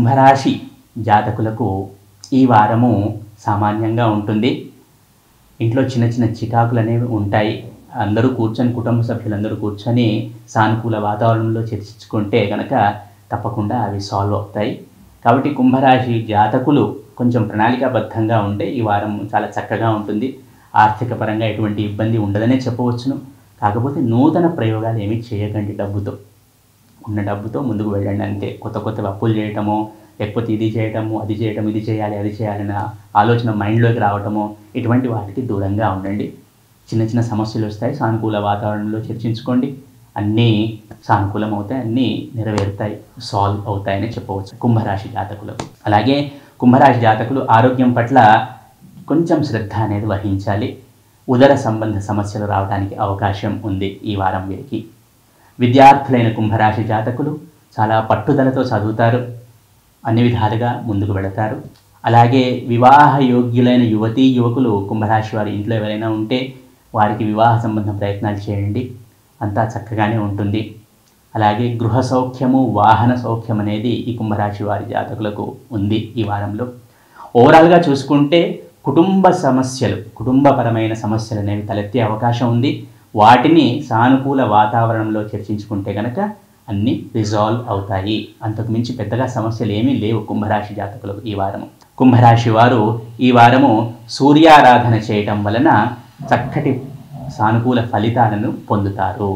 కుంభరాశి జాతకులకు ఈ వారము సామాన్యంగా ఉంటుంది. ఇంట్లో చిన్న చిన్న చికాకులు అనేవి ఉంటాయి. అందరూ కూర్చొని, కుటుంబ సభ్యులందరూ కూర్చొని సానుకూల వాతావరణంలో చర్చించుకుంటే కనుక తప్పకుండా అవి సాల్వ్ అవుతాయి. కాబట్టి కుంభరాశి జాతకులు కొంచెం ప్రణాళికాబద్ధంగా ఉంటే ఈ వారం చాలా చక్కగా ఉంటుంది. ఆర్థిక పరంగా ఎటువంటి ఇబ్బంది ఉండదనే చెప్పవచ్చును. కాకపోతే నూతన ప్రయోగాలు ఏమీ చేయకండి. ఉన్న డబ్బుతో ముందుకు వెళ్ళండి అంతే. కొత్త అప్పులు చేయటమో, లేకపోతే ఇది చేయటము, అది చేయటం, ఇది చేయాలి, అది చేయాలన్న ఆలోచన మైండ్లోకి రావటమో, ఇటువంటి వాటికి దూరంగా ఉండండి. చిన్న సమస్యలు వస్తాయి, సానుకూల వాతావరణంలో చర్చించుకోండి. అన్నీ సానుకూలం అవుతాయి, అన్నీ నెరవేరుతాయి, సాల్వ్ అవుతాయని చెప్పవచ్చు కుంభరాశి జాతకులకు. అలాగే కుంభరాశి జాతకులు ఆరోగ్యం పట్ల కొంచెం శ్రద్ధ అనేది వహించాలి. ఉదర సంబంధ సమస్యలు రావడానికి అవకాశం ఉంది ఈ వారం వీరికి. విద్యార్థులైన కుంభరాశి జాతకులు చాలా పట్టుదలతో చదువుతారు, అన్ని విధాలుగా ముందుకు వెళతారు. అలాగే వివాహ యోగ్యులైన యువతీ యువకులు కుంభరాశి వారి ఇంట్లో ఎవరైనా ఉంటే వారికి వివాహ సంబంధ ప్రయత్నాలు చేయండి, అంతా చక్కగానే ఉంటుంది. అలాగే గృహ సౌఖ్యము, వాహన సౌఖ్యం అనేది ఈ కుంభరాశి వారి జాతకులకు ఉంది ఈ వారంలో. ఓవరాల్గా చూసుకుంటే కుటుంబపరమైన సమస్యలు అనేవి తలెత్తే అవకాశం ఉంది. వాటిని సానుకూల వాతావరణంలో చర్చించుకుంటే కనుక అన్నీ రిజాల్వ్ అవుతాయి. అంతకు మించి పెద్దగా సమస్యలు ఏమీ లేవు కుంభరాశి జాతకులకు ఈ వారము. కుంభరాశి వారు ఈ వారము సూర్యారాధన చేయటం వలన చక్కటి సానుకూల ఫలితాలను పొందుతారు.